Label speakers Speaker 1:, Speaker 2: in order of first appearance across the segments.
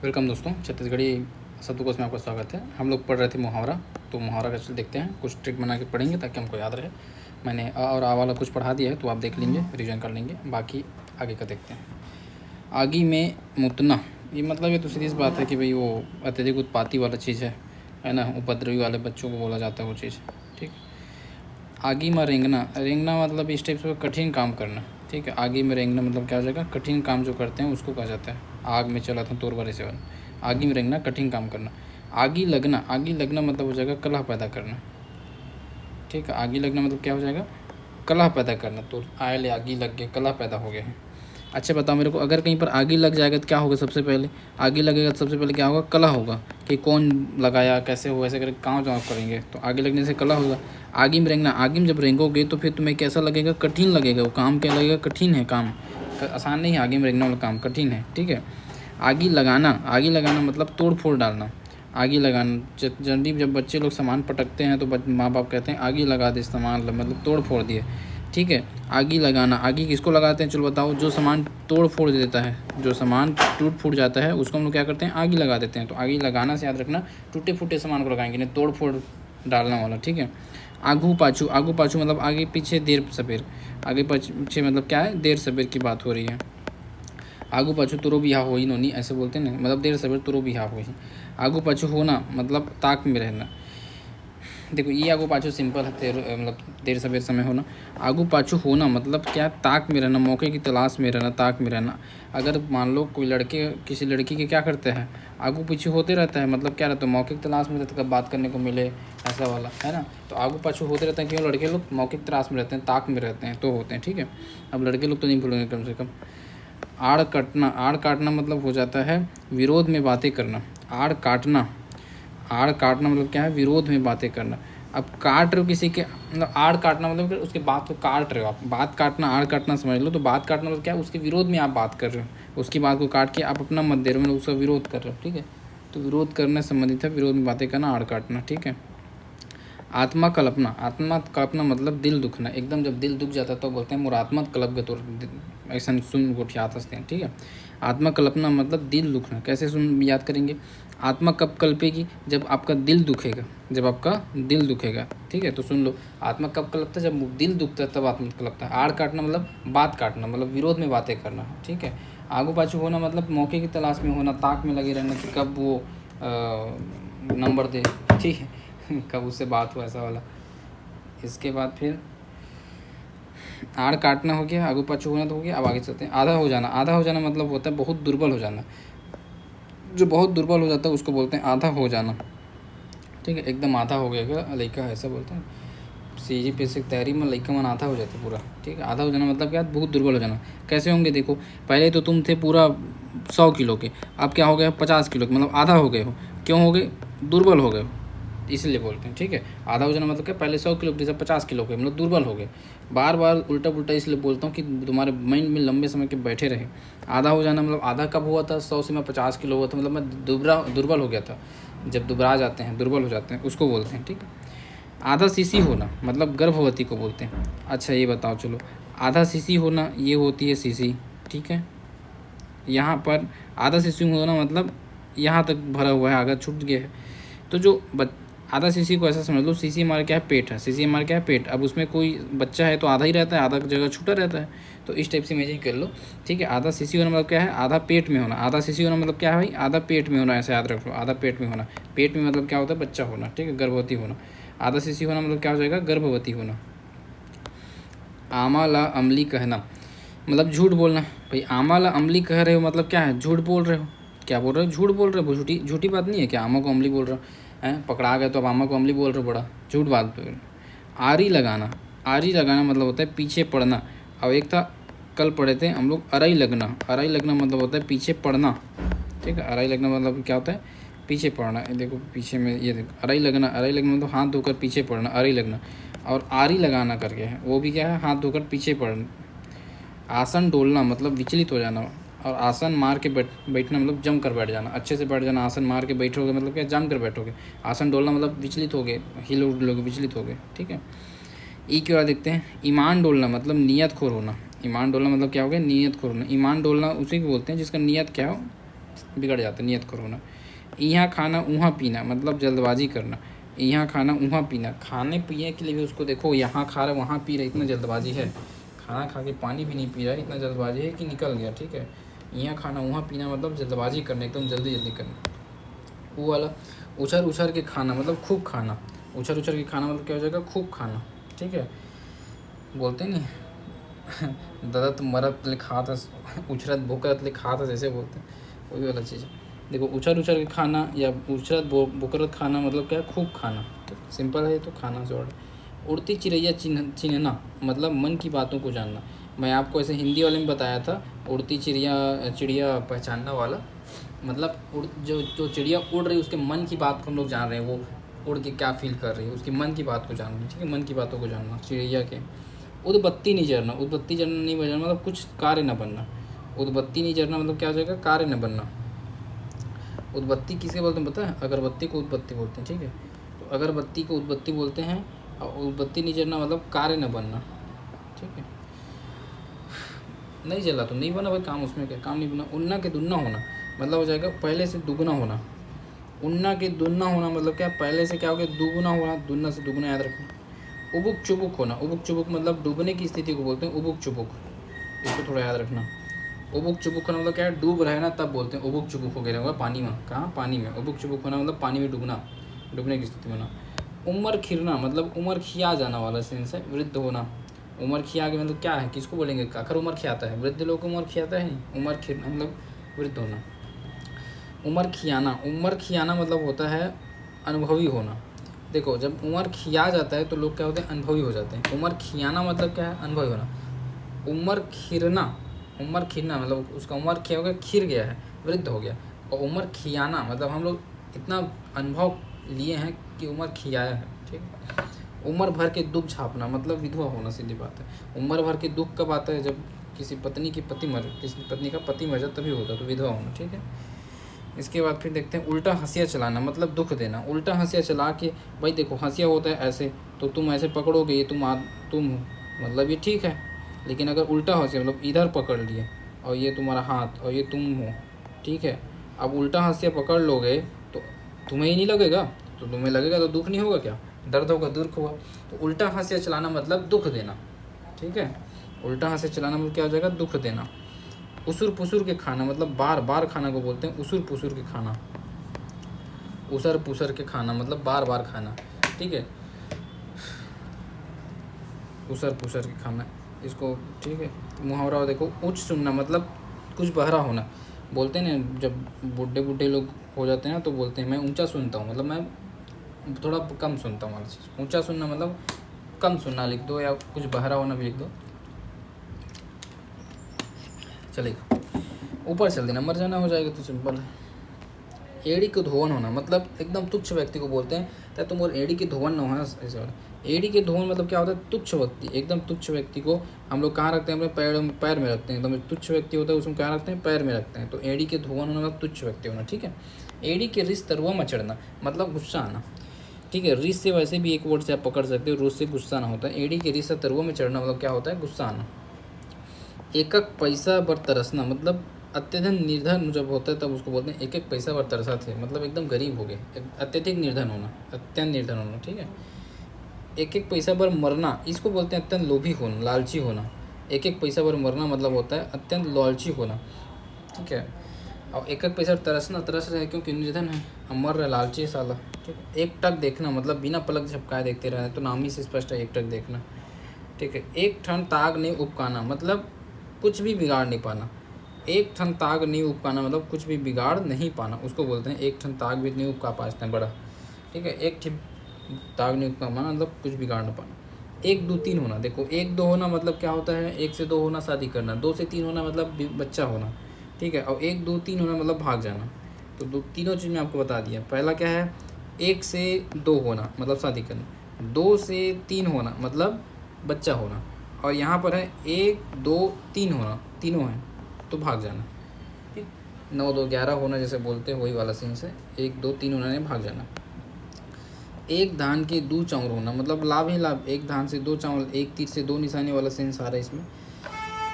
Speaker 1: Welcome दोस्तों, छत्तीसगढ़ी शब्दकोश में आपका स्वागत है। हम लोग पढ़ रहे थे मुहावरा, तो मुहावरा का देखते हैं, कुछ ट्रिक बना के पढ़ेंगे ताकि हमको याद रहे। मैंने अ और आ वाला कुछ पढ़ा दिया है, तो आप देख लीजिए, रिवीजन कर लेंगे। बाकी आगे का देखते हैं। आगी में मुतना, ये मतलब ये तो सीधी सी बात है कि भाई वो अत्यधिक उत्पाती वाला चीज़ है ना, उपद्रवी वाले बच्चों को बोला जाता है वो चीज़। ठीक। आगी में रेंगना, रेंगना मतलब इस टाइप से कठिन काम करना। ठीक है, आगी में रेंगना मतलब क्या हो जाएगा, कठिन काम जो करते हैं उसको कहा जाता है। आग में चला था तोर बारे सेवन, आगी में रेंगना कठिन काम करना। आगी लगना, आगी लगना मतलब हो जाएगा कलह पैदा करना। ठीक है, आगी लगना मतलब क्या हो जाएगा, कलह पैदा करना। तो आए ले आगी लग गए, कलह पैदा हो गए हैं। अच्छा बताओ मेरे को, अगर कहीं पर आगी लग जाएगा तो क्या होगा, सबसे पहले आगी लगेगा तो सबसे पहले क्या होगा, कलह होगा कि कौन लगाया, कैसे हुआ, ऐसे करके कहाँ जॉब करेंगे, तो आगे लगने से कलह होगा। आगी में रेंगना, आगी में जब रेंगोगे तो फिर तुम्हें कैसा लगेगा, कठिन लगेगा। वो काम क्या लगेगा, कठिन है काम, आसान नहीं है। आगी में रेंगना वाला काम कठिन है। ठीक है। आगी लगाना, आगी लगाना मतलब तोड़ फोड़ डालना। आगी लगाना, जनरली जब बच्चे लोग सामान पटकते हैं तो माँ बाप कहते हैं आगी लगा दे सामान, मतलब तोड़ फोड़ दिए। ठीक है। आगी लगाना, आगी किसको लगाते हैं, चलो बताओ, जो सामान तोड़ फोड़ देता है, जो सामान टूट फूट जाता है उसको हम लोग क्या करते हैं, आगी लगा देते हैं। तो आगी लगाना से याद रखना, टूटे फूटे सामान को लगाएंगे, नहीं तोड़ फोड़ डालना वाला। ठीक है। आगू पाछू, आगू पाछू मतलब आगे पीछे देर सबेर, आगे पीछे मतलब क्या है, देर सबेर की बात हो रही है। आगू पाछू तुरो बिहा हो ही नोनी, ऐसे बोलते हैं ना, मतलब देर सवेर तुरो बिहा हो ही। आगू पाछू होना मतलब ताक में रहना। देखो ये आगू पाछू सिंपल है, मतलब देर सवेर समय होना। आगू पाछू होना मतलब क्या, ताक में रहना, मौके की तलाश में रहना, ताक में रहना। अगर मान लो कोई लड़के किसी लड़की के क्या करते हैं, आगू पीछे होते रहता है, मतलब क्या रहता है, मौके की तलाश में रहता है, कब बात करने को मिले, ऐसा वाला है ना। तो आगू पाछू होते रहते हैं, क्यों, लड़के लोग मौके की तलाश में रहते हैं, ताक में रहते हैं, तो होते हैं। ठीक है। अब लड़के लोग तो नहीं भूलेंगे कम से कम। आड़ काटना, आड़ काटना मतलब हो जाता है विरोध में बातें करना। आड़ काटना, आड़ काटना मतलब क्या है, विरोध में बातें करना। अब काट रहे हो किसी के, मतलब आड़ काटना मतलब कि उसके बात को काट रहे हो आप, बात काटना आड़ काटना समझ लो। तो बात काटना मतलब क्या है, उसके विरोध में आप बात कर रहे हो, उसकी बात को काट के आप अपना मत दे रहे हो, मतलब उसका विरोध कर रहे हो। ठीक है। तो विरोध करने संबंधित है, विरोध में बातें करना, आड़ काटना। ठीक है। आत्मा कल्पना, आत्मा कल्पना मतलब दिल दुखना। एकदम जब दिल दुख जाता है तो बोलते हैं मुरात्मा कल्प गतोर, ऐसा सुन गोठियात हंसते हैं। ठीक है। आत्मा कल्पना मतलब दिल दुखना। कैसे सुन याद करेंगे, आत्मा कब कल्पेगी, जब आपका दिल दुखेगा, जब आपका दिल दुखेगा। ठीक है। तो सुन लो, आत्मा कब कल्पता है, जब दिल दुखता है तब आत्मा कल्पता है। आड़ काटना मतलब बात काटना, मतलब विरोध में बातें करना। ठीक है। आगू पाछू होना मतलब मौके की तलाश में होना, ताक में लगे रहना कि कब वो नंबर दे। ठीक है। कब उससे बात हो, ऐसा वाला। इसके बाद फिर आड़ काटना हो गया, आगू पाछू होना तो हो गया। अब आगे चलते हैं। आधा हो जाना, आधा हो जाना मतलब होता है बहुत दुर्बल हो जाना। जो बहुत दुर्बल हो जाता है उसको बोलते हैं आधा हो जाना। ठीक है। एकदम आधा हो गया लड़का, ऐसा बोलते हैं। सीजी पे से तैयारी में लड़का मन आधा हो जाता है पूरा। ठीक है। आधा हो जाना मतलब क्या, बहुत दुर्बल हो जाना। कैसे होंगे, देखो पहले तो तुम थे पूरा 100 किलो के, अब क्या हो गया, 50 किलो के, मतलब आधा हो गए हो। क्यों हो गए, दुर्बल हो गए हो, इसलिए बोलते हैं। ठीक है। आधा हो जाना मतलब क्या, पहले 100 किलो के जैसे 50 किलो के, मतलब दुर्बल हो गए। बार बार उल्टा पुल्टा इसलिए बोलता हूँ कि तुम्हारे माइंड में लंबे समय के बैठे रहे। आधा हो जाना मतलब आधा कब हुआ था, 100 से मैं 50 किलो हुआ था, मतलब मैं दुर्बल हो गया था। जब दुबरा जाते हैं, दुर्बल हो जाते हैं, उसको बोलते हैं। ठीक है। आधा सीसी होना मतलब गर्भवती को बोलते हैं। अच्छा ये बताओ चलो, आधा सीसी होना ये होती है सीसी। ठीक है। यहाँ पर आधा सीसी होना मतलब यहाँ तक भरा हुआ है, आगे छूट गया है। तो जो आधा सीसी को ऐसा समझ लो, सीसी हमारा क्या है, पेट है, सीसी हमारा क्या है, पेट। अब उसमें कोई बच्चा है तो आधा ही रहता है, आधा जगह छूटा रहता है। तो इस टाइप से इमेजिन कर लो। ठीक है। आधा सीसी होना मतलब क्या है, आधा पेट में होना। आधा सीसी होना मतलब क्या है भाई, आधा पेट में होना, ऐसा याद रख लो। आधा पेट में होना, पेट में मतलब क्या होता है, बच्चा होना। ठीक है। गर्भवती होना। आधा सीसी होना मतलब क्या हो जाएगा, गर्भवती होना। आमा ला अमली कहना मतलब झूठ बोलना। भाई आमा ला अमली कह रहे हो मतलब क्या है, झूठ बोल रहे हो। क्या बोल रहे हो, झूठ बोल रहे हो। झूठी झूठी बात नहीं है क्या, आमा को अमली बोल रहे हो हैं, पकड़ा गए तो अब आमा को अमली बोल रहे हो, बड़ा झूठ बात बोल रहे हो। आरी लगाना, आरी लगाना मतलब होता है पीछे पड़ना। अब एक था कल पढ़े थे हम लोग, अरई लगना। अरई लगना मतलब होता है पीछे पड़ना। ठीक है। अरई लगना मतलब क्या होता है, पीछे पड़ना। देखो पीछे में ये देखो, अरई लगना, अरई लगना मतलब हाथ धोकर पीछे पड़ना, अरई लगना। और आरी लगाना करके है, वो भी क्या है, हाथ धोकर पीछे पड़ना। आसन डोलना मतलब विचलित हो जाना। और आसन मार के बैठना मतलब जम कर बैठ जाना, अच्छे से बैठ जाना। आसन मार के बैठोगे मतलब क्या, जम कर बैठोगे। आसन डोलना मतलब विचलित हो गए, हिल उलोगे, विचलित हो गए। ठीक है। ई के बाद देखते हैं, ईमान डोलना मतलब नियत खोर होना। ईमान डोलना मतलब क्या हो गया, नियत खोर होना। ईमान डोलना उसी को बोलते हैं जिसका नियत क्या हो, बिगड़ जाता है, नियत करो ना। यहाँ खाना वहाँ पीना मतलब जल्दबाजी करना, यहाँ खाना वहाँ पीना, खाने पीने के लिए भी उसको देखो, यहाँ खा रहा वहाँ पी रहा, इतना जल्दबाजी है। खाना खा के पानी भी नहीं पी रहा है, इतना जल्दबाजी है कि निकल गया, ठीक है। यहाँ खाना वहाँ पीना मतलब जल्दबाजी करना, एकदम जल्दी जल्दी करना। वो वाला उछल उछल के खाना मतलब खूब खाना, उछल उछल के खाना मतलब क्या हो जाएगा, खूब खाना, ठीक है। बोलते नहीं दादा तुम मरत ले खा था, उछरत भूकरत ले खा था, जैसे बोलते हैं, वही वाला चीज़ है। देखो उछल उछल के खाना या उछरत भूकरत खाना मतलब क्या है, खूब खाना, तो सिंपल है तो खाना से ऑर्डर। उड़ती चिड़ैया चिन्हना मतलब मन की बातों को जानना। मैं आपको ऐसे हिंदी वाले में बताया था, उड़ती चिड़िया पहचानना वाला मतलब जो जो चिड़िया उड़ रही है उसके मन की बात को हम लोग जान रहे हैं, वो उड़ के क्या फील कर रही है, उसकी मन की बात को जानना, ठीक है। मन की बातों को जानना चिड़ैया के। उदबत्ती नहीं जरना, उदबत्ती जरना नहीं बजना मतलब कुछ कार्य न बनना। उदबत्ती नहीं जरना मतलब क्या हो जाएगा, कार्य न बनना। उदबत्ती किसे बोलते हैं पता है, अगरबत्ती को उदबत्ती बोलते हैं, ठीक है। तो अगरबत्ती को उदबत्ती बोलते हैं, और उदबत्ती नहीं जरना मतलब कार्य न बनना, ठीक है। नहीं जला तो नहीं बना भाई, काम उसमें क्या, काम नहीं बना। उन्ना के दुन्ना होना मतलब हो जाएगा पहले से दुगना होना। उन्ना के दुन्ना होना मतलब क्या, पहले से क्या हो गया, दुगुना होना, दुन्ना से दुगुना याद रखना। उबुक चुबुक होना, उबुक चुबुक मतलब डूबने की स्थिति को बोलते हैं उबुक चुबुक, इसको थोड़ा याद रखना। उबुक चुबुक होना मतलब क्या है, डूब रहे ना तब बोलते हैं उबुक चुबुक हो गया होगा पानी में, कहाँ पानी में। उबुक चुबुक होना मतलब पानी में डूबना, डूबने की स्थिति में होना। उम्र खिरना मतलब उम्र खिया जाना वाला सेंस है, वृद्ध होना। उम्र खिया के मतलब क्या है, किसको बोलेंगे, आखिर उम्र खियाता है, वृद्ध लोग को उम्र खियाता है नहीं। उम्र खिरना मतलब वृद्ध होना। उम्र खियाना, उम्र खियाना मतलब होता है अनुभवी होना। देखो जब उम्र खिया जाता है तो लोग क्या होते हैं, अनुभवी हो जाते हैं। उम्र खियाना मतलब क्या है, अनुभवी होना। उम्र खिरना, उम्र खिरना मतलब उसका उम्र क्या हो गया, खिर गया है, वृद्ध हो गया। और उम्र खियाना मतलब हम लोग इतना अनुभव लिए हैं कि उम्र खियाया है, ठीक है। उम्र भर के दुख छापना मतलब विधवा होना, सीधी बात है। उम्र भर के दुख कब आता है, जब किसी पत्नी की किसी पत्नी का पति मर जाए तभी होता है, तो विधवा होना, ठीक है। इसके बाद फिर देखते हैं उल्टा हंसिया चलाना मतलब दुख देना। उल्टा हंसिया चला के, भाई देखो हंसिया होता है ऐसे, तो तुम ऐसे पकड़ोगे, ये तुम हो मतलब ये ठीक है। लेकिन अगर उल्टा हंसिया मतलब इधर पकड़ लिए और ये तुम्हारा हाथ और ये तुम हो, ठीक है। अब उल्टा हंसिया पकड़ लोगे तो तुम्हें ही नहीं लगेगा, तो तुम्हें लगेगा तो दुख नहीं होगा क्या, दर्द होगा, दुख होगा। तो उल्टा हंसिया चलाना मतलब दुख देना, ठीक है। उल्टा हंसिया चलाना मतलब क्या हो जाएगा, दुख देना। उसुर पुसुर के खाना मतलब बार बार खाना को बोलते हैं उसुर पुसुर के खाना। उसर पुसर के खाना मतलब बार बार खाना, ठीक है। उसर पुसर के खाना इसको, ठीक है। मुहावरा देखो, उच्च सुनना मतलब कुछ बहरा होना। बोलते हैं ना जब बूढ़े लोग हो जाते हैं ना तो बोलते हैं मैं ऊंचा सुनता हूँ, मतलब मैं थोड़ा कम सुनता हूँ वाला चीज़। ऊंचा सुनना मतलब कम सुनना लिख दो, या कुछ बहरा होना भी लिख दो, चलेगा। ऊपर चल देना, मर जाना हो जाएगा, तो सिंपल है। एड़ी के धोवन होना मतलब एकदम तुच्छ व्यक्ति को बोलते हैं, तो तुम और एड़ी के धोवन न होना, ऐसे वाला। एड़ी के धोवन मतलब क्या होता है, तुच्छ व्यक्ति, एकदम तुच्छ व्यक्ति को हम लोग कहाँ रखते हैं, अपने पैर में रखते हैं। एकदम तुच्छ व्यक्ति होता है उसमें कहाँ रखते हैं, पैर में रखते हैं। तो एड़ी के धोवन होना मतलब तुच्छ व्यक्ति होना, ठीक है। एड़ी के रिस तरुआ मचड़ना मतलब गुस्सा आना, ठीक है। रिस से वैसे भी एक वर्ड से आप पकड़ सकते हो, रोज से गुस्सा आना होता है। एड़ी के रिस तरुआ में चढ़ना मतलब क्या होता है, गुस्सा आना। एकक पैसा पर तरसना मतलब अत्यधिक निर्धन जब होता है तब उसको बोलते हैं एक एक पैसा पर तरसा थे, मतलब एकदम गरीब हो गए, अत्यधिक निर्धन होना, अत्यंत निर्धन होना, ठीक है। एक एक पैसा पर मरना, इसको बोलते हैं अत्यंत लोभी होना, लालची होना। एक एक पैसा पर मरना मतलब होता है अत्यंत लालची होना, ठीक है। और एक एक पैसा तरसना, तरस रहे क्योंकि निर्धन है, मर रहे लालची साला, ठीक है। एक टक देखना मतलब बिना पलक झपकाए देखते रहे, तो नाम ही से स्पष्ट है एक टक देखना, ठीक है। एक ठन ताग नहीं उपकाना मतलब कुछ भी बिगाड़ नहीं पाना। एक ठन ताग नहीं उपकाना मतलब कुछ भी बिगाड़ नहीं पाना, उसको बोलते हैं एक ठन ताग भी नहीं उपका पाते हैं बड़ा, ठीक है। एक ठन ताग नहीं उपका पाना मतलब कुछ बिगाड़ ना पाना। एक दो तीन होना, देखो एक दो होना मतलब क्या होता है, एक से दो होना शादी करना, दो से तीन होना मतलब बच्चा होना, ठीक है। और एक दो तीन होना मतलब भाग जाना। तो दो तीनों चीज़ मैं आपको बता दिया। पहला क्या है, एक से दो होना मतलब शादी करना, दो से तीन होना मतलब बच्चा होना, और यहाँ पर है एक दो तीन होना, तीनों हैं तो भाग जाना, ठीक। 9 2 11 होना जैसे बोलते हैं वही वाला सीन से, एक दो तीन होना ने भाग जाना। एक धान के दो चावल होना मतलब लाभ ही लाभ, एक धान से दो चावल, एक तीर से दो निशाने वाला सेंस आ रहा है इसमें,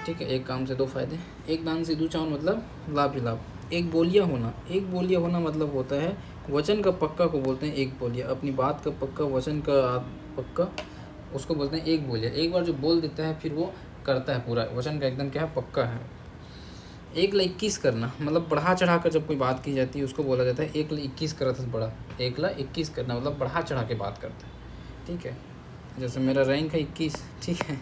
Speaker 1: ठीक है। एक काम से दो फायदे, एक धान से दो चावल मतलब लाभ ही लाभ। एक बोलिया होना, एक बोलिया होना मतलब होता है वचन का पक्का को बोलते हैं एक बोलिया, अपनी बात का पक्का, वचन का पक्का, उसको बोलते हैं एक बोलिया। एक बार जो बोल देता है फिर वो करता है पूरा, वचन का एकदम क्या है, पक्का है। 1 ला 21 करना मतलब बढ़ा चढ़ा कर जब कोई बात की जाती है उसको बोला जाता है 1 ला 21 करा था बड़ा। 1 ला 21 करना मतलब बढ़ा चढ़ा के बात करता है, ठीक है। जैसे मेरा रैंक है 21, ठीक है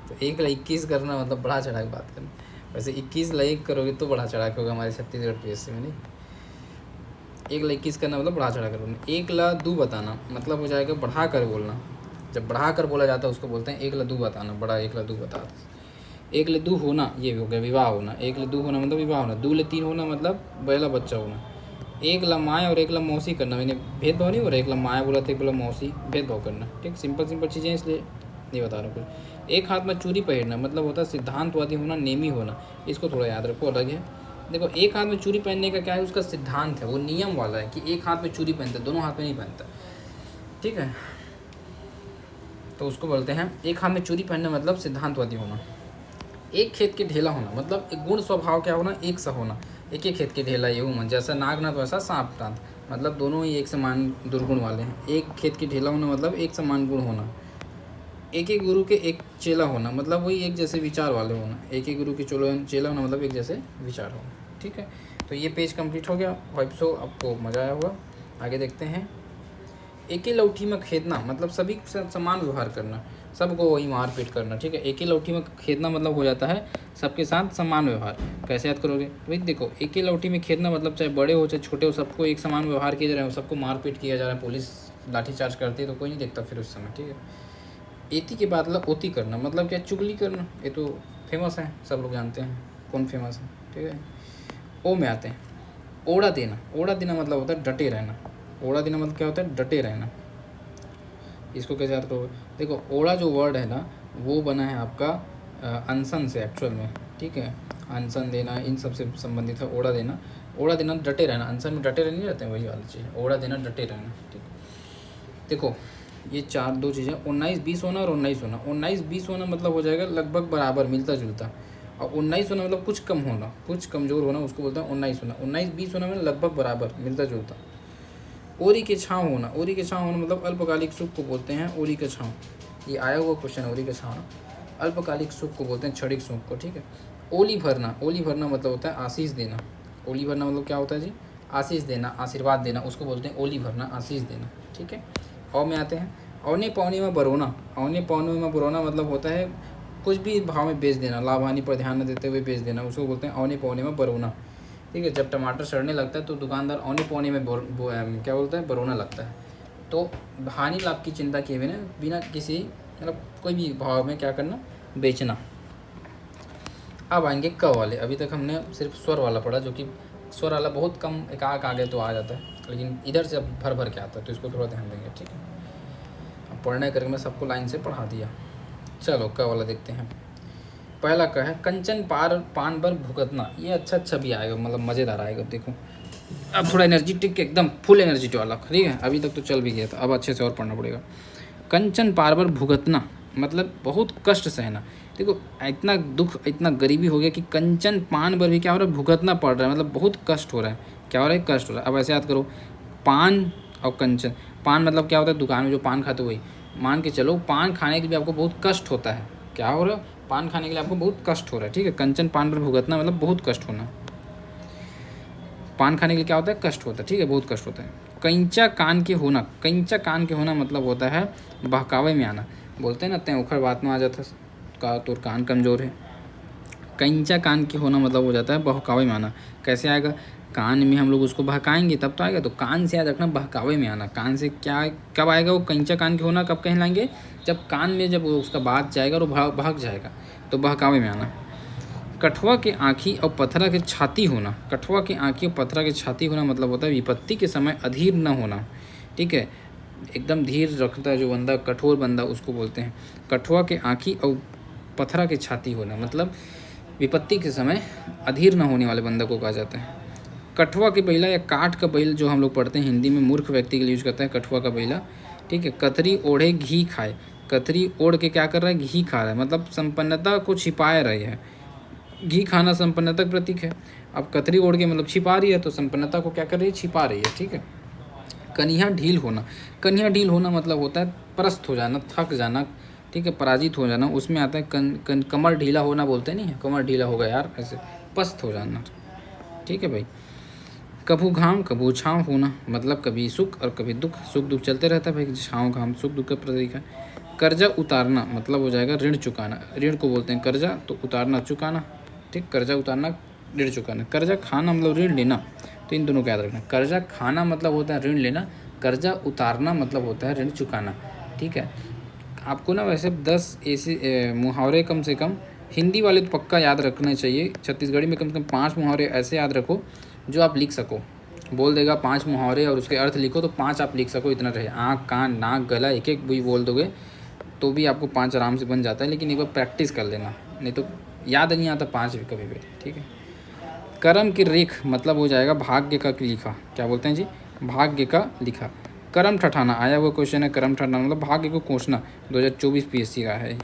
Speaker 1: तो 1 ला 21 करना मतलब बढ़ा चढ़ा के बात करना। वैसे 21 ला 1 करोगे तो बढ़ा चढ़ा के होगा हमारे छत्तीसगढ़ PSC में, नहीं। 1 ला 21 करना मतलब बढ़ा चढ़ा कर बोलना। 1 ला 2 बताना मतलब हो जाएगा बढ़ा कर बोलना। जब बढ़ा कर बोला जाता है उसको बोलते हैं 1 ला 2 बताना, बड़ा 1 ला 2 बता। 1 ला 2 होना ये हो गया विवाह होना। 1 ला 2 होना मतलब विवाह होना। 2 ला 3 होना मतलब पहला बच्चा होना। 1 ला माँ और 1 ला मौसी करना, मैंने भेदभाव नहीं हो रहा। 1 ला माँ बोला था, 1 बोला मौसी, भेदभाव करना, ठीक। सिंपल चीज़ें इसलिए नहीं बता रहा कुछ। एक हाथ में चूड़ी पहनना मतलब होता है सिद्धांतवादी होना, नेमी होना। इसको थोड़ा याद रखो, अलग है। देखो एक हाथ में चूड़ी पहनने का क्या है, उसका सिद्धांत है, वो नियम वाला है कि एक हाथ में चूड़ी पहनता, दोनों हाथ में नहीं पहनता, ठीक है। तो उसको बोलते हैं एक हाथ में चूड़ी पहनना मतलब सिद्धांतवादी होना। एक खेत के ढेला होना मतलब एक गुण स्वभाव क्या होना, एक सा होना। एक ही खेत के ढेला ये हूँ, जैसा नागनाथ वैसा सांप दांत, मतलब दोनों ही एक समान दुर्गुण वाले हैं। एक खेत के ढेला होना मतलब एक समान गुण होना। एक ही गुरु के एक चेला होना मतलब वही एक जैसे विचार वाले होना। एक ही गुरु के चेला होना मतलब एक जैसे विचार होना, ठीक है। तो ये पेज कंप्लीट हो गया। होप सो आपको मज़ा आया होगा। आगे देखते हैं। एक ही लौठी में खेदना मतलब सभी से समान व्यवहार करना, सबको वही मारपीट करना, ठीक है। एक ही लौठी में खेदना मतलब हो जाता है सबके साथ समान व्यवहार। कैसे याद करोगे भाई, देखो एक ही लौठी में खेदना मतलब चाहे बड़े हो चाहे छोटे हो, सबको एक समान व्यवहार किया जा रहा है, सबको मारपीट किया जा रहा है। पुलिस लाठीचार्ज करती है तो कोई नहीं देखता फिर उस समय, ठीक है। एती के बाद ओती करना मतलब क्या, चुगली करना। ये तो फेमस है, सब लोग जानते हैं कौन फेमस है, ठीक है। ओ में आते हैं। ओढ़ा देना, ओढ़ा देना मतलब होता है डटे रहना। ओढ़ा देना मतलब क्या होता है, डटे रहना। इसको कैसे याद करोगे, देखो ओढ़ा जो वर्ड है ना वो बना है आपका अनशन से एक्चुअल में, ठीक है। अनशन देना इन सब से संबंधित है ओढ़ा देना। ओढ़ा देना डटे रहना, अनशन में डटे रहने रहते हैं, वही वाली चीज़। ओढ़ा देना डटे रहना, ठीक। देखो ये दो चीज़ें 19-20 होना और 19 होना। 19-20 होना मतलब हो जाएगा लगभग बराबर, मिलता जुलता। और 19 होना मतलब कुछ कम होना, कुछ कमज़ोर होना, उसको बोलते हैं 19 होना। 19-20 होना मतलब लगभग बराबर, मिलता जुलता। ओरी के छाँव होना, ओरी के छाँव होना मतलब अल्पकालिक सुख को बोलते हैं ओरी के छाँव। ये आया हुआ क्वेश्चन, ओरी के छाँव अल्पकालिक सुख को बोलते हैं, क्षणिक सुख को, ठीक है। ओली भरना, ओली भरना मतलब होता है आशीष देना। ओली भरना मतलब क्या होता है जी, आशीष देना, आशीर्वाद देना, उसको बोलते हैं ओली भरना, आशीष देना, ठीक है। और में आते हैं। औने पौने में बरोना, औने पौने में बरोना मतलब होता है कुछ भी भाव में बेच देना, लाभ हानि पर ध्यान न देते हुए बेच देना, उसको बोलते हैं औने पौने में बरोना, ठीक है। जब टमाटर सड़ने लगता है तो दुकानदार औने पौने में क्या बोलता है, बरोना लगता है। तो हानि लाभ की चिंता किए बिना बिना किसी मतलब कोई भी भाव में क्या करना, बेचना। अब आएंगे क वाले। अभी तक हमने सिर्फ स्वर वाला पढ़ा, जो कि स्वर वाला बहुत कम एक आगे तो आ जाता है, लेकिन इधर से अब भर भर के आता है, तो इसको थोड़ा ध्यान देंगे, ठीक है। अब पढ़ने करके मैं सबको लाइन से पढ़ा दिया। चलो क वाला देखते हैं। पहला क है कंचन पान पर भुगतना। ये अच्छा भी आएगा, मतलब मज़ेदार आएगा। देखो अब थोड़ा एनर्जेटिक, एकदम फुल एनर्जी वाला, ठीक है। अभी तक तो चल भी गया था, अब अच्छे से और पढ़ना पड़ेगा। कंचन पार पर भुगतना मतलब बहुत कष्ट सहना। देखो इतना दुख, इतना गरीबी हो गया कि कंचन पान पर भी क्या हो रहा है, भुगतना पड़ रहा है, मतलब बहुत कष्ट हो रहा है। क्या हो रहा है, कष्ट हो रहा है। अब ऐसे याद करो, पान और कंचन। पान मतलब क्या होता है, दुकान में जो पान खाते वही। मान के चलो पान खाने के लिए आपको बहुत कष्ट होता है। क्या हो रहा है, पान खाने के लिए आपको बहुत कष्ट हो रहा है, ठीक है। कंचन पान पर भुगतना मतलब बहुत कष्ट होना। पान खाने के लिए क्या होता है, कष्ट होता है, ठीक है, बहुत कष्ट होता है। कैंचा कान के होना, कैंचा कान के होना मतलब होता है बहकावे में आना। बोलते हैं ना, तय उखड़ बात में आ जाता का तोर कान कमज़ोर है। कैंचा कान के होना मतलब हो जाता है बहकावे में आना। कैसे आएगा, कान में हम लोग उसको बहकाएंगे तब तो आएगा। तो कान से याद रखना, बहकावे में आना। कान से क्या कब आएगा वो कैंचा कान के होना, कब कहलाएंगे, जब कान में जब उसका बात जाएगा और वो बहक जाएगा, तो बहकावे में आना। कठुआ के आँखी और पत्थरा के छाती होना। कठुआ के आँखी और पत्थरा के छाती होना मतलब होता है विपत्ति के समय अधीर न होना, ठीक है। एकदम धीर रखता है जो बंदा, कठोर बंदा, उसको बोलते हैं। कठुआ के आँखी और पत्थरा के छाती होना मतलब विपत्ति के समय अधीर न होने वाले बंदा को कहा जाता है। कठुआ के बैला या काठ का बैल जो हम लोग पढ़ते हैं हिंदी में, मूर्ख व्यक्ति के लिए यूज करते हैं कठुआ का बैला, ठीक है। कतरी ओढ़े घी खाए। कतरी ओढ़ के क्या कर रहा है, घी खा रहा है, मतलब संपन्नता को छिपाए रहे है। घी खाना संपन्नता का प्रतीक है। अब कतरी ओढ़ के मतलब छिपा रही है, तो संपन्नता को क्या कर रही है, छिपा रही है, ठीक है। कन्हिया ढील होना, कन्हिया ढील होना मतलब होता है परस्त हो जाना, थक जाना, ठीक है, पराजित हो जाना। उसमें आता है कमर ढीला होना बोलते नहीं है, कमर ढीला हो गया यार, ऐसे पस्त हो जाना, ठीक है भाई। कभू घाम कभू छाँव होना, मतलब कभी सुख और कभी दुख, सुख दुख चलते रहता है भाई, छाँव घाम सुख दुख का प्रतीक है। कर्जा उतारना मतलब हो जाएगा ऋण चुकाना, ऋण को बोलते हैं कर्जा, तो उतारना चुकाना, ठीक, कर्जा उतारना ऋण चुकाना। कर्जा खाना मतलब ऋण लेना, तो इन दोनों को याद रखना। कर्जा खाना मतलब होता है ऋण लेना, कर्जा उतारना मतलब होता है ऋण चुकाना, ठीक है। आपको ना वैसे 10 ऐसे मुहावरे कम से कम हिंदी वाले तो पक्का याद रखना चाहिए। छत्तीसगढ़ी में कम से कम 5 मुहावरे ऐसे याद रखो जो आप लिख सको। बोल देगा 5 मुहावरे और उसके अर्थ लिखो, तो 5 आप लिख सको, इतना रहे। आँख कान नाक गला एक एक भी बोल दोगे तो भी आपको 5 आराम से बन जाता है, लेकिन एक बार प्रैक्टिस कर लेना, नहीं तो याद नहीं आता 5 भी कभी भी, ठीक है। करम की रेख मतलब हो जाएगा भाग्य का लिखा, क्या बोलते हैं जी, भाग्य का लिखा। करम ठठाना आया हुआ क्वेश्चन है, करम ठठाना मतलब भाग्य को कोसना, 2024 पीएससी का है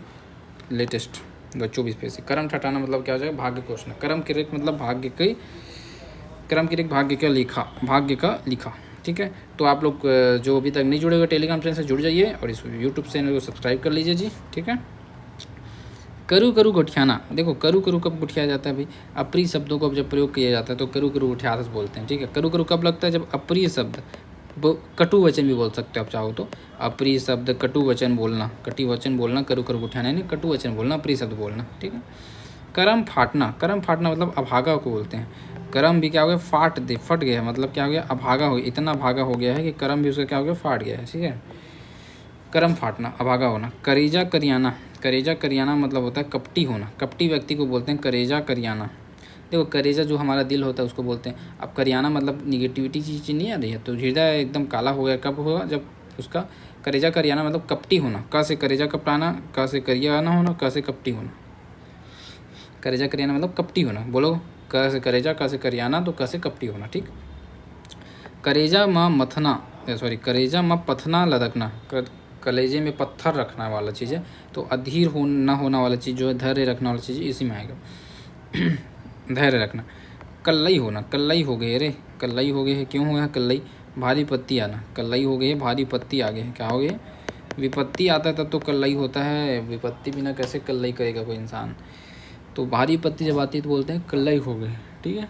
Speaker 1: लेटेस्ट, 2024 पीएससी। करम ठठाना मतलब क्या हो जाएगा, भाग्य कोसना। करम की रेख मतलब भाग्य की, करम की रेख भाग्य का लिखा, भाग्य का लिखा, ठीक है। तो आप लोग जो अभी तक नहीं जुड़े हुए टेलीग्राम चैनल से जुड़ जाइए और इस यूट्यूब चैनल को सब्सक्राइब कर लीजिए जी, ठीक है। करू करू गुठियाना, देखो करू करू कब गुठिया जाता है भाई, अप्रिय शब्दों को जब प्रयोग किया जाता है तो करू करू गुठिया बोलते हैं, ठीक है। करू करू कब लगता है, जब अप्रिय शब्द, कटु वचन भी बोल सकते हो आप चाहो तो, अप्रिय शब्द कटु वचन बोलना, कटि वचन बोलना, करू करू गुठियाना नहीं, कटु वचन बोलना, अप्रिय शब्द बोलना, ठीक है। करम फाटना, करम फाटना मतलब अभागा को बोलते हैं। करम भी क्या हो गया, फट गया, मतलब क्या हो गया, अभागा हो, इतना भागा हो गया है कि करम भी उसका क्या हो गया, फाट गया है, ठीक है। करम फाटना, अभागा होना। करेजा करियाना, करेजा करियाना मतलब होता है कपटी होना, कपटी व्यक्ति को बोलते हैं करेजा करियाना। देखो करेजा जो हमारा दिल होता है उसको बोलते हैं। अब करियाना मतलब निगेटिविटी चीज़ नहीं आ रही है, तो हृदय एकदम काला हो गया कब होगा, जब उसका करेजा करियाना मतलब कपटी होना, क से करेजा कपटाना, क से करियाना होना, क से कपटी होना। करेजा करियाना मतलब कपटी होना, बोलो क से करेजा, क से करियाना, तो क से कपटी होना, ठीक। करेजा माँ मथना, सॉरी करेजा माँ पथना लदकना, कलेजे में पत्थर रखना वाला चीज़ है, तो अधीर हो ना होना वाला चीज़ जो है, धैर्य रखने वाला चीज़ इसी में आएगा। धैर्य रखना। कल्लई होना, कल्लई हो गए, अरे कल्लई हो गए है, क्यों हुआ है कल्लई, भारी पत्ती आना, कल्लई हो गई है, भारी पत्ती आ गई है, क्या हो गई, विपत्ति आता है तब तो कल्लई होता है, विपत्ति बिना कैसे कल्लई करेगा कोई इंसान, तो भारी पत्ती जब आती है तो बोलते हैं कल्लई हो गए, ठीक है।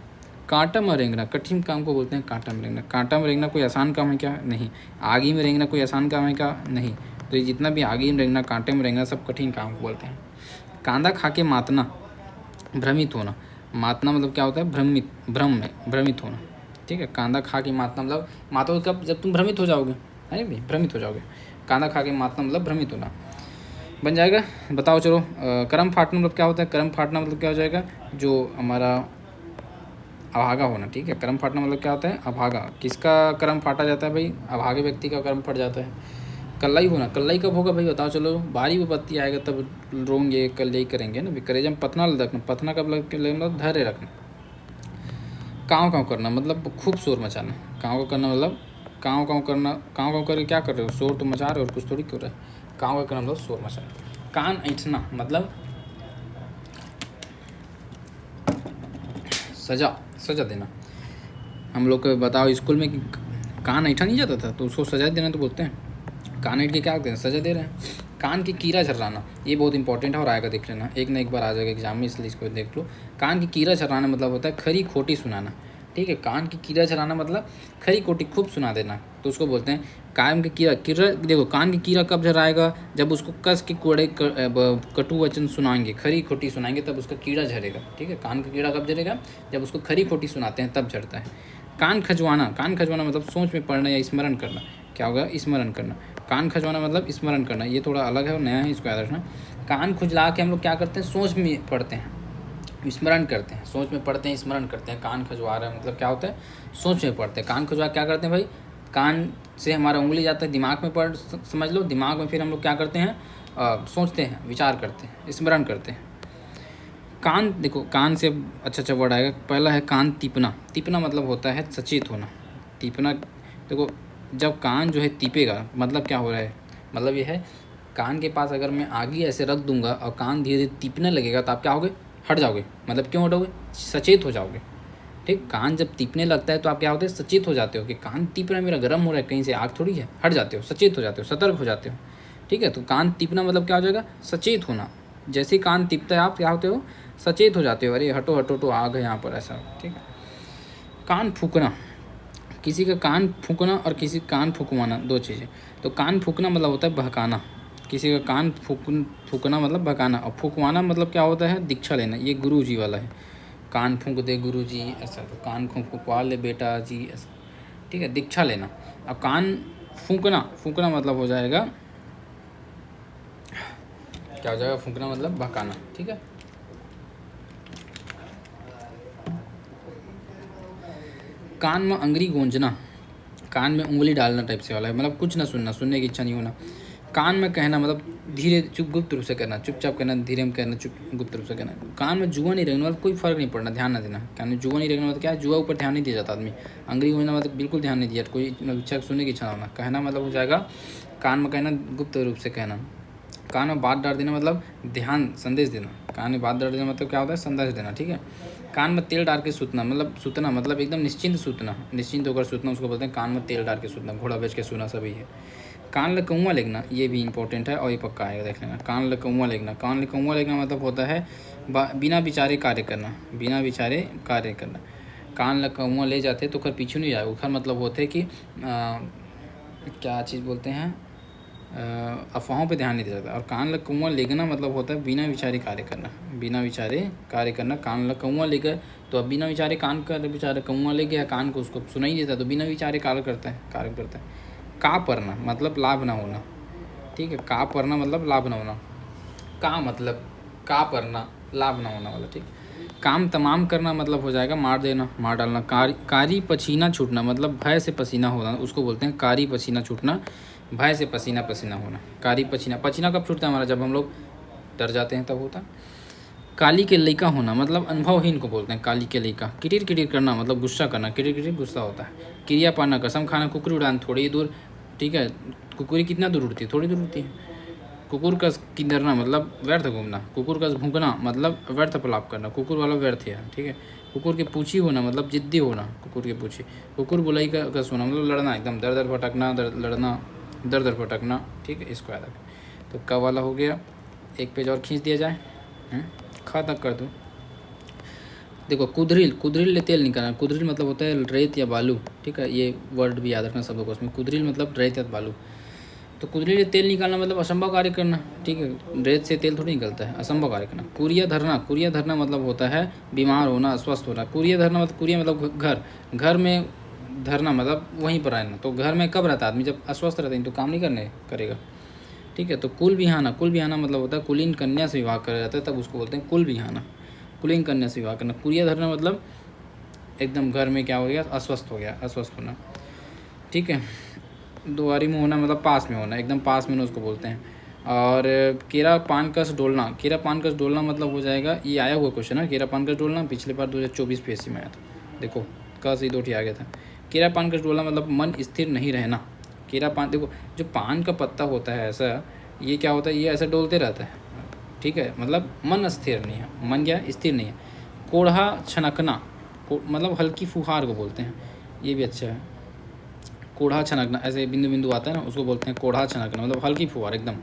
Speaker 1: कांटा में रेंगना, कठिन काम को बोलते हैं कांटा में रेंगना। कांटा में रेंगना कोई आसान काम है क्या, नहीं। आगी में रेंगना कोई आसान काम है क्या, नहीं। तो ये जितना भी आगी में रेंगना, कांटे में रेंगना, सब कठिन काम को बोलते हैं। कांदा खा के मातना, भ्रमित होना, मातना मतलब क्या होता है, भ्रमित होना, ठीक है। कांदा खा के मातना मतलब मातो कब, जब तुम भ्रमित हो जाओगे, है भाई, भ्रमित हो जाओगे। कांदा खा के मातना मतलब भ्रमित होना बन जाएगा। बताओ चलो, करम फाटना मतलब क्या होता है, करम फाटना मतलब क्या हो जाएगा, जो हमारा अभागा होना, ठीक है। कर्म फाटना मतलब क्या होता है, अभागा। किसका कर्म फाटा जाता है भाई, अभागे व्यक्ति का कर्म फट जाता है। कल्लाई होना, कल्लाई कब होगा भाई बताओ चलो, भारी विपत्ति आएगा तब रोंगे, कल्लाई करेंगे ना। करेजा में पतना रखना, पतना कब लगना, धैर्य रखना। काँव काँव करना मतलब खूब शोर मचाना, काँव करना मतलब काँव काँव करना, काँव काँव करके क्या कर रहे हो, शोर तो मचा रहे हो और कुछ थोड़ी कर रहे हो। काँव का करना मतलब शोर मचाना। कान ऐंठना मतलब सजा देना। हम लोग को बताओ स्कूल में कान ऐंठा नहीं जाता था, तो उसको सजा देना तो बोलते हैं। कान ऐंठ के क्या करते हैं, सजा दे रहे हैं। कान की कीड़ा झर्राना, ये बहुत इंपॉर्टेंट है और आएगा देख लेना, एक ना एक बार आ जाएगा एग्जाम में, इसलिए इसको देख लो। कान की कीड़ा झर्राना मतलब होता है खरी खोटी सुनाना, ठीक है। कान की कीड़ा झर्राना मतलब खरी खोटी खूब सुना देना, तो उसको बोलते हैं कान की कीड़ा। देखो कान की कीड़ा कब झराएगा, जब उसको कस के कोड़े कटु वचन सुनाएंगे, खरी खोटी सुनाएंगे, तब उसका कीड़ा झरेगा, ठीक है। कान का कीड़ा कब झरेगा, जब उसको खरी खोटी सुनाते हैं तब झरता है। कान खजवाना, कान खजवाना मतलब सोच में पढ़ना या स्मरण करना, क्या होगा, स्मरण करना। कान खजवाना मतलब स्मरण करना, ये थोड़ा अलग है और नया है, इसको याद रखना। कान खुजला के हम लोग क्या करते हैं, सोच में पढ़ते हैं, स्मरण करते हैं, सोच में पढ़ते हैं, स्मरण करते हैं। कान खजवा रहे हैं मतलब क्या होता है, सोच में पढ़ते हैं। कान खजवा क्या करते हैं भाई, कान से हमारा उंगली जाता है दिमाग में, पढ़ समझ लो, दिमाग में फिर हम लोग क्या करते हैं, सोचते हैं, विचार करते हैं, स्मरण करते हैं। कान, देखो कान से अच्छा वर्ड आएगा। पहला है कान तीपना, तीपना मतलब होता है सचेत होना। तीपना, देखो जब कान जो है तीपेगा मतलब क्या हो रहा है, मतलब ये है कान के पास अगर मैं आगे ऐसे रख दूंगा और कान धीरे धीरे तीपने लगेगा तो आप क्या होगे, हट जाओगे, मतलब क्यों हटोगे, सचेत हो जाओगे। ठीक, कान जब टीपने लगता है तो आप क्या होते हैं, सचेत हो जाते हो कि कान टीप रहा है मेरा, गर्म हो रहा है, कहीं से आग थोड़ी है, हट जाते हो, सचेत हो जाते हो, सतर्क हो जाते हो। ठीक है, तो कान टीपना मतलब क्या हो जाएगा, सचेत होना। जैसे ही कान टीपता है आप क्या होते हो, सचेत हो जाते हो, अरे हटो हटो तो आग है यहाँ पर, ऐसा। ठीक है, कान फूकना, किसी का कान फूकना और किसी का कान फूकवाना दो चीज़ें। तो कान फूकना मतलब होता है बहकाना, किसी का कान फूकना मतलब बहकाना, और फूकवाना मतलब क्या होता है, दीक्षा लेना। ये गुरु जी वाला है, कान फूंक दे गुरु जी, ऐसा। तो कान फूंकवा ले बेटा जी, ऐसा। ठीक है, दीक्षा लेना। अब कान फूंकना, फूंकना मतलब हो जाएगा, क्या हो जाएगा, फूंकना मतलब बहकाना। ठीक है, कान में अंगुली गूंजना, कान में उंगली डालना टाइप से वाला है, मतलब कुछ ना सुनना, सुनने की इच्छा नहीं होना। कान में कहना मतलब धीरे, चुप, गुप्त रूप से करना, चुपचाप करना, धीरे में कहना, चुप गुप्त रूप से करना। कान में जुआ नहीं रखना मतलब कोई फर्क नहीं पड़ना, ध्यान ना देना। कान में जुआ नहीं रखना मतलब क्या है, जुआ ऊपर ध्यान नहीं दिया जाता आदमी। अंगुली गूंजना मतलब बिल्कुल ध्यान नहीं दिया, कोई इच्छा सुनने की इच्छा ना होना। कहना मतलब हो जाएगा, कान में कहना, गुप्त रूप से कहना। कान में बात डाल देना मतलब ध्यान, संदेश देना। कान में बात डाल देना मतलब क्या होता है, संदेश देना। ठीक है, कान में तेल डाल के सूतना, मतलब सूतना मतलब एकदम निश्चिंत सूतना, निश्चिंत होकर सूतना, उसको बोलते हैं कान में तेल डाल के सूतना। घोड़ा बेच के सूना सभी है। कान लकौआ लिखना, ये भी इंपॉर्टेंट है और ये पक्का आएगा, देख लेना। कान लकौआ लिखना, कान लकौआ लिखना मतलब होता है बिना विचारे कार्य करना, बिना विचारे कार्य करना। कान लकौआ ले जाते तो खर पीछे नहीं जाए, खर मतलब होते है कि क्या चीज़ बोलते हैं, अफवाहों पे ध्यान नहीं दिया जाता। और कान लकौआ लेगना मतलब होता है बिना विचारे कार्य करना, बिना विचारे कार्य करना। कान लकौआ लेकर, तो अब बिना विचारे कान का विचारे कौआ ले गया, कान को उसको सुनाई देता, तो बिना विचारे कार्य करता है। का परना मतलब लाभ ना होना। ठीक है, का परना मतलब लाभ ना होना। का मतलब का परना, लाभ ना होना वाला। ठीक, काम तमाम करना मतलब हो जाएगा मार देना, मार डालना। कारी पसीना छूटना मतलब भय से पसीना होना, उसको बोलते हैं कारी पसीना छूटना, भय से पसीना पसीना होना। कारी पसीना, पसीना कब छूटता है हमारा, जब हम लोग डर जाते हैं तब होता है। काली के लइका होना मतलब अनुभवहीन को बोलते हैं काली के लइका। किटिर किटिर करना मतलब गुस्सा करना, किटिर किटिर गुस्सा होता है। क्रिया पाना, कसम खाना, कुकुर उड़ान थोड़ी दूर। ठीक है, कुकुरी कितना दूर उड़ती है, थोड़ी दूर उड़ती है। कुकुर कस किंदरना मतलब व्यर्थ घूमना, कुकुर कस भूकना मतलब व्यर्थ पलाप करना, कुकुर वाला व्यर्थ है। ठीक है, कुकुर के पूछी होना मतलब जिद्दी होना, कुकुर के पूछी। कुकुर बुलाई का कस होना मतलब लड़ना, एकदम दर दर भटकना, लड़ना, दर दर भटकना। ठीक है, इसको याद रखें। तो क वाला हो गया, एक पेज और खींच दिया जाए, ख तक कर दो। देखो, कुदरिल, कुदरिल ले तेल निकालना। कुदरिल मतलब होता है रेत या बालू। ठीक है, ये वर्ड भी याद रखना सब लोगों को उसमें। कुदरिल मतलब रेत या बालू। तो कुदरिल से तेल निकालना मतलब असंभव कार्य करना। ठीक है, रेत से तेल थोड़ी निकलता है, असंभव कार्य करना। कुरिया धरना, कुरिया धरना मतलब होता है बीमार होना, अस्वस्थ होना। कुरिया धरना मतलब, कुरिया मतलब घर, घर में धरना मतलब वहीं पर रहना। तो घर में कब रहता है आदमी, जब अस्वस्थ रहता है, तो काम नहीं करने करेगा। ठीक है, तो कुल बिहाना, कुल बिहाना मतलब होता है कुलीन कन्या से विवाह करा जाता है, तब उसको बोलते हैं कुल बिहाना, कुलीन कन्या से विवाह करना। कुरिया धरना मतलब एकदम घर में क्या हो गया, अस्वस्थ हो गया, अस्वस्थ होना। ठीक है, दुआरी में होना मतलब पास में होना, एकदम पास में उसको बोलते हैं। और केरा पान कस डोलना, केरा पान कस डोलना मतलब हो जाएगा, ये आया हुआ क्वेश्चन है, केरा पान कस डोलना पिछले बार 2024 PSC में आया था। देखो कस ही 2 आ गया था। केरा पान कस डोलना मतलब मन स्थिर नहीं रहना। केरा पान, देखो जो पान का पत्ता होता है ऐसा, ये क्या होता है, ये ऐसा डोलते रहता है। ठीक है, मतलब मन स्थिर नहीं है, मन क्या स्थिर नहीं है। कोढ़ा छनकना, मतलब हल्की फुहार को बोलते हैं, ये भी अच्छा है। कोढ़ा छनकना, ऐसे बिंदु बिंदु आता है ना, उसको बोलते हैं कोढ़ा छनकना, मतलब हल्की फुहार एकदम।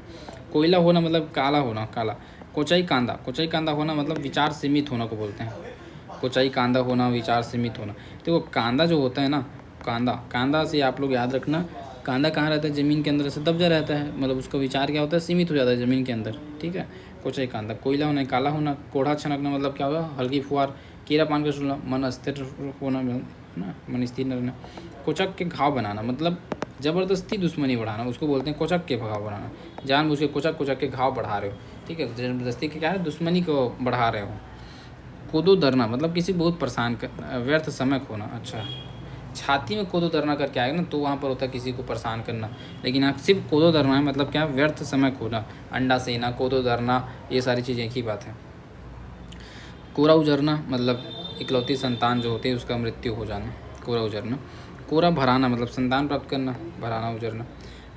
Speaker 1: कोयला होना मतलब काला होना, काला। कोचाई कांदा, कोचाई कांदा होना मतलब विचार सीमित होना को बोलते हैं। कोचाई कांदा होना, विचार सीमित होना। देखो कांदा जो होता है ना, कांदा, कांदा से आप लोग याद रखना, कांदा कहाँ रहता है, ज़मीन के अंदर ऐसे दबजा रहता है, मतलब उसका विचार क्या होता है, सीमित हो जाता है ज़मीन के अंदर। ठीक है, कोचाई कांदा। कोयला होना, काला होना। कोढ़ा छनकना मतलब क्या होगा, हल्की फुहार। कीड़ा पान का सुनना, मन अस्थिर होना ना, मन स्थिर न रहना। कोचक के घाव बनाना मतलब ज़बरदस्ती दुश्मनी बढ़ाना, उसको बोलते हैं कोचक के घाव बनाना। जानबूझ के कोचक कोचक के घाव बढ़ा रहे हो। ठीक है, ज़बरदस्ती के क्या है, दुश्मनी को बढ़ा रहे हो। कोदो दरना मतलब किसी बहुत परेशान कर, व्यर्थ समय खोना। अच्छा, छाती में कोदो दरना करके आएगा ना, तो वहाँ पर होता है किसी को परेशान करना। लेकिन यहाँ सिर्फ कोदो दरना है मतलब क्या, व्यर्थ समय खोना। अंडा सेना, कोदो दरना, ये सारी चीज़ें एक ही बात है। कोरा उजरना मतलब इकलौती संतान जो होती है उसका मृत्यु हो जाना, कोरा उजरना। कोरा भराना मतलब संतान प्राप्त करना, भराना उजरना।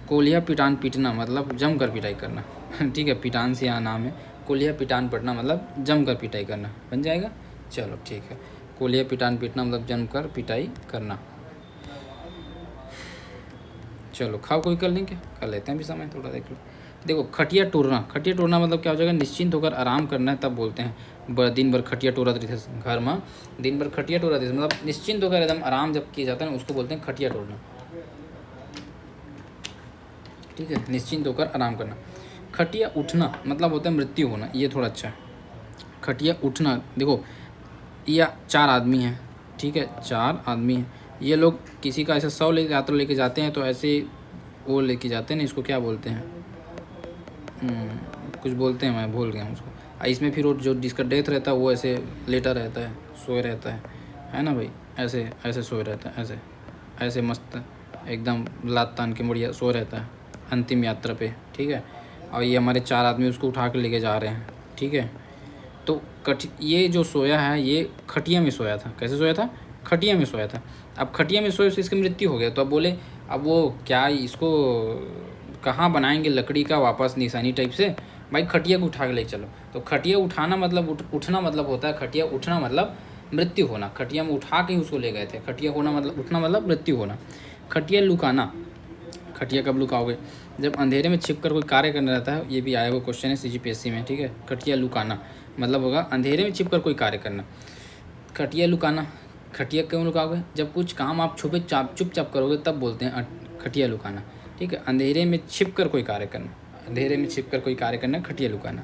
Speaker 1: कोलिया पिटान पीटना मतलब जम कर पिटाई करना। ठीक है, पिटान से यहाँ नाम है। कुलिया पिटान पीटना मतलब जम कर पिटाई करना, बन जाएगा। चलो ठीक है, कुलिया पिटान पीटना मतलब जम कर पिटाई करना। चलो खाओ, कोई कर लेंगे, कर लेते हैं अभी समय थोड़ा देख लो। देखो खटिया टूरना, खटिया टूरना मतलब क्या हो जाएगा, निश्चिंत होकर आराम करना है, तब बोलते हैं दिन भर खटिया टूरत रही थे घर में, दिन भर खटिया टूरत रही मतलब निश्चिंत होकर एकदम आराम जब किया जाता है ना, उसको बोलते हैं खटिया टूरना। ठीक है, निश्चिंत होकर आराम करना। खटिया उठना मतलब होता है मृत्यु होना, ये थोड़ा अच्छा है। खटिया उठना, देखो ये 4 आदमी हैं, ठीक है 4 आदमी हैं, ये लोग किसी का ऐसे 100 यात्रा लेके जाते हैं, तो ऐसे वो लेके जाते हैं ना, इसको क्या बोलते हैं, कुछ बोलते हैं, मैं भूल गया उसको। इसमें फिर वो जो जिसका डेथ रहता है वो ऐसे लेटा रहता है, सोए रहता है ना भाई, ऐसे ऐसे सोए रहता है, ऐसे ऐसे मस्त एकदम लात तान के बढ़िया सो रहता है अंतिम यात्रा पे। ठीक है, और ये हमारे 4 आदमी उसको उठा के लेके जा रहे हैं। ठीक है, तो ये जो सोया है ये खटिया में सोया था। कैसे सोया था, खटिया में सोया था। अब खटिया में सोए से इसकी मृत्यु हो गया, तो अब बोले अब वो क्या इसको कहाँ बनाएंगे लकड़ी का वापस निशानी टाइप से, भाई खटिया को उठा के ले चलो। तो खटिया उठाना मतलब उठना मतलब होता है, खटिया उठना मतलब मृत्यु होना, खटिया में उठा के ही उसको ले गए थे। खटिया होना मतलब उठना मतलब मृत्यु होना। खटिया लुकाना, खटिया कब लुकाओगे, जब अंधेरे में छिप कर कोई कार्य करना रहता है, ये भी आया हुआ क्वेश्चन है CGPSC में। ठीक है, खटिया लुकाना मतलब होगा अंधेरे में छिप कर कोई कार्य करना। खटिया लुकाना, खटिया क्यों लुकाओगे, जब कुछ काम आप चुपचाप करोगे तब बोलते हैं खटिया लुकाना। ठीक है, अंधेरे में छिप कर कोई कार्य करना, अंधेरे में छिप कर कोई कार्य करना, खटिया लुकाना।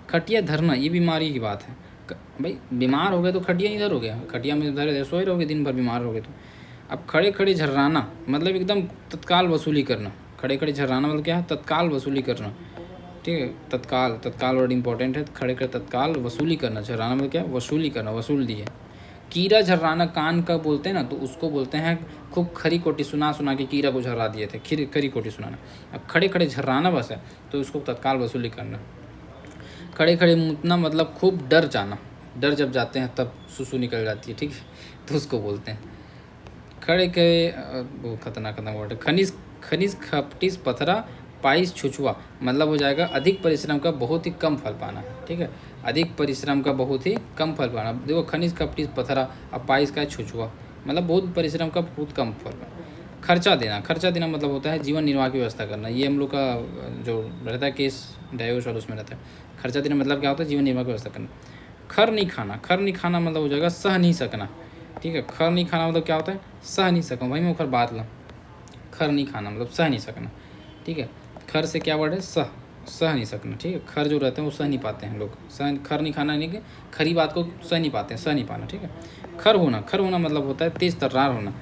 Speaker 1: खटिया धरना, ये बीमारी की बात है, भाई बीमार हो गए तो खटिया इधर हो गया, खटिया में इधर सोए रहोगे दिन भर, बीमार हो गए तो। अब खड़े खड़े झर्राना मतलब एकदम तत्काल वसूली करना। खड़े खड़े झर्राना मतलब क्या है, तत्काल वसूली करना। ठीक है, तत्काल वर्ड इंपॉर्टेंट है। खड़े खड़े तत्काल वसूली करना, झर्राना मतलब क्या, वसूली करना, वसूल दिए। कीड़ा झर्राना कान का बोलते हैं ना, तो उसको बोलते हैं खूब खरी कोटी सुना के कीड़ा को झर्रा दिए थे, खरी कोटी सुनाना। अब खड़े खड़े झर्राना बस है, तो उसको तत्काल वसूली करना। खड़े खड़े मुतना मतलब खूब डर जाना, डर जब जाते हैं तब सुसु निकल जाती है। ठीक है, तो उसको बोलते हैं खड़े खड़े, वो खतरनाक वर्ड है। खनिज खपटिस पथरा पाइस छुछुआ मतलब हो जाएगा अधिक परिश्रम का बहुत ही कम फल पाना। ठीक है, अधिक परिश्रम का बहुत ही कम फल पाना। देखो खनिज खपटिस पथरा, अब पाइस का छुछुआ मतलब बहुत परिश्रम का बहुत कम फल पाना। खर्चा देना मतलब होता है जीवन निर्वाह की व्यवस्था करना। ये हम लोग का जो रहता है केस डाइवोर्स और उसमें रहता है। खर्चा देना मतलब क्या होता है, जीवन निर्वाह की व्यवस्था करना। खर नहीं खाना मतलब हो जाएगा सह नहीं सकना। ठीक है, खर नहीं खाना मतलब क्या होता है, सह नहीं सकूँ भाई मैं खर बात ला। खर नहीं खाना मतलब सह नहीं सकना। ठीक है, खर से क्या वर्ड है, सह नहीं सकना। ठीक है, खर जो रहते हैं वो सह नहीं पाते हैं लोग, खर नहीं खाना नहीं कि खरी बात को सह नहीं पाते हैं, सह नहीं पाना। ठीक है, खर होना मतलब होता है तेज तर्रार होना।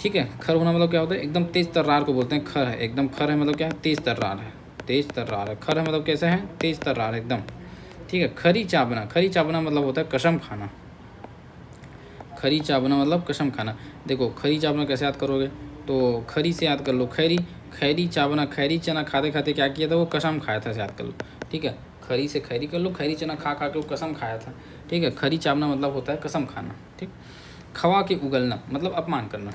Speaker 1: ठीक है, खर होना मतलब क्या होता है, एकदम तेज तर्रार को बोलते हैं खर है। एकदम खर है मतलब क्या है, तेज तर्रार है, तेज तर्रार है। खर है मतलब कैसे है, तेज तर्रार एकदम। ठीक है, खरी चाबना मतलब होता है कसम खाना। खरी चाबना मतलब कसम खाना। देखो खरी चाबना कैसे याद करोगे, तो खरी से याद कर लो, खैरी चाबना, खैरी चना खाते खाते क्या किया था, वो कसम खाया था, याद कर लो। ठीक है, खरी से खैरी कर लो, खैरी चना खा के वो कसम खाया था। ठीक है, खरी चाबना मतलब होता है कसम खाना। ठीक, खवा के उगलना मतलब अपमान करना।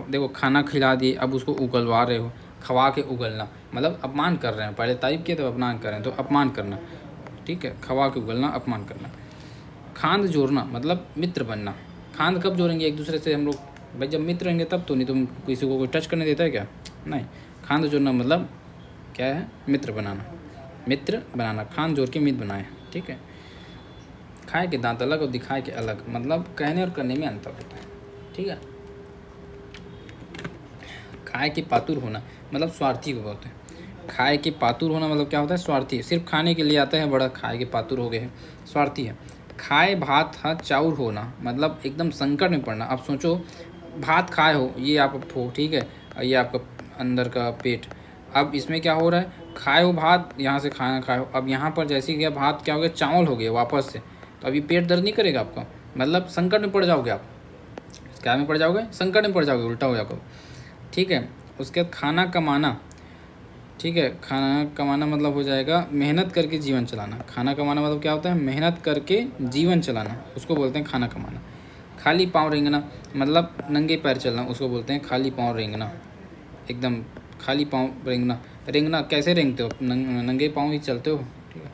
Speaker 1: देखो खाना खिला दिए, अब उसको उगलवा रहे हो, खवा के उगलना मतलब अपमान कर रहे हैं, पहले तारीफ किए तो अपमान कर रहे हैं, तो अपमान करना। ठीक है, खवा के उगलना, अपमान करना। खांद जोड़ना मतलब मित्र बनना। खांद कब जोड़ेंगे एक दूसरे से हम लोग, भाई जब मित्र रहेंगे तब तो, नहीं तो किसी को कोई टच करने देता है क्या, नहीं। खांद जोड़ना मतलब क्या है, मित्र बनाना, खांद जोड़ के मित्र बनाए। ठीक है, खाए के दांत अलग और दिखाए के अलग मतलब कहने और करने में अंतर होता है। ठीक है, खाए के पातुर होना मतलब स्वार्थी को बोलते हैं। खाए के पातुर होना मतलब क्या होता है, स्वार्थी, सिर्फ खाने के लिए आता है, बड़ा खाए के पातुर हो गए हैं, स्वार्थी है। खाए भात हा चाउर होना मतलब एकदम संकट में पड़ना। अब सोचो भात खाए हो, ये आप हो, ठीक है, ये आपका अंदर का पेट, अब इसमें क्या हो रहा है, खाए हो भात, यहाँ से खाना खाए हो, अब यहाँ पर जैसे गया भात क्या हो गया, चावल हो गया वापस से, तो अभी पेट दर्द नहीं करेगा आपका, मतलब संकट में पड़ जाओगे आप। क्या में पड़ जाओगे, संकट में पड़ जाओगे, उल्टा हो जाओगे। ठीक है, उसके बाद खाना कमाना। ठीक है, खाना कमाना मतलब हो जाएगा मेहनत करके जीवन चलाना। खाना कमाना मतलब क्या होता है, मेहनत करके जीवन चलाना, उसको बोलते हैं खाना कमाना। खाली पाँव रेंगना मतलब नंगे पैर चलना, उसको बोलते हैं खाली पाँव रेंगना, एकदम खाली पाँव रेंगना। रेंगना कैसे रेंगते हो, नंगे पाँव ही चलते हो। ठीक है,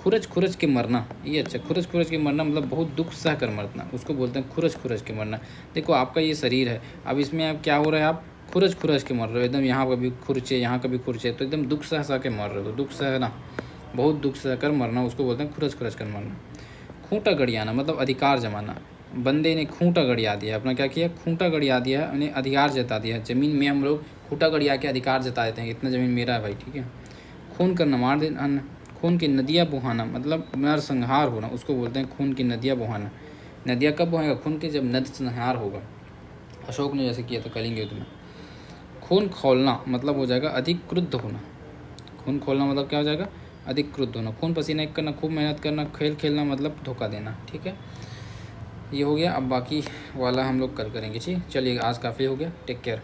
Speaker 1: खुरच खुरच के मरना, ये अच्छा, खुरच खुरच के मरना मतलब बहुत दुख सह कर मरना, उसको बोलते हैं खुरच खुरच के मरना। देखो आपका ये शरीर है, अब इसमें अब क्या हो रहा है, आप खुरच खुरच के मर रहे हो, एकदम यहाँ कभी खुरचे यहाँ कभी खुरचे, तो एकदम दुख सह सह के मर रहे हो। तो दुख सहना, बहुत दुख सह कर मरना, उसको बोलते हैं खुरच खुरच कर मरना। खूंटा गड़ियाना मतलब अधिकार जमाना, बंदे ने खूंटा गड़िया दिया, अपना क्या किया, खूंटा गड़िया दिया है, उन्हें अधिकार जता दिया। ज़मीन में हम लोग खूंटा गड़िया के अधिकार जता देते हैं, इतना ज़मीन मेरा है भाई, ठीक है। खून करना, मार देना, खून की नदियाँ बहाना मतलब नरसंहार होना, उसको बोलते हैं खून की नदियाँ बहाना। नदियाँ कब बहेगा, खून के, जब नरसंहार होगा। अशोक ने जैसे किया था कलिंग युद्ध में। खून खौलना मतलब हो जाएगा अधिक क्रुद्ध होना, खून खोलना मतलब क्या हो जाएगा, अधिक क्रुद्ध होना। खून पसीना एक करना, खूब मेहनत करना, खेल खेलना मतलब धोखा देना, ठीक है। ये हो गया, अब बाकी वाला हम लोग कल करेंगे, ठीक। चलिए आज काफ़ी हो गया, टेक केयर।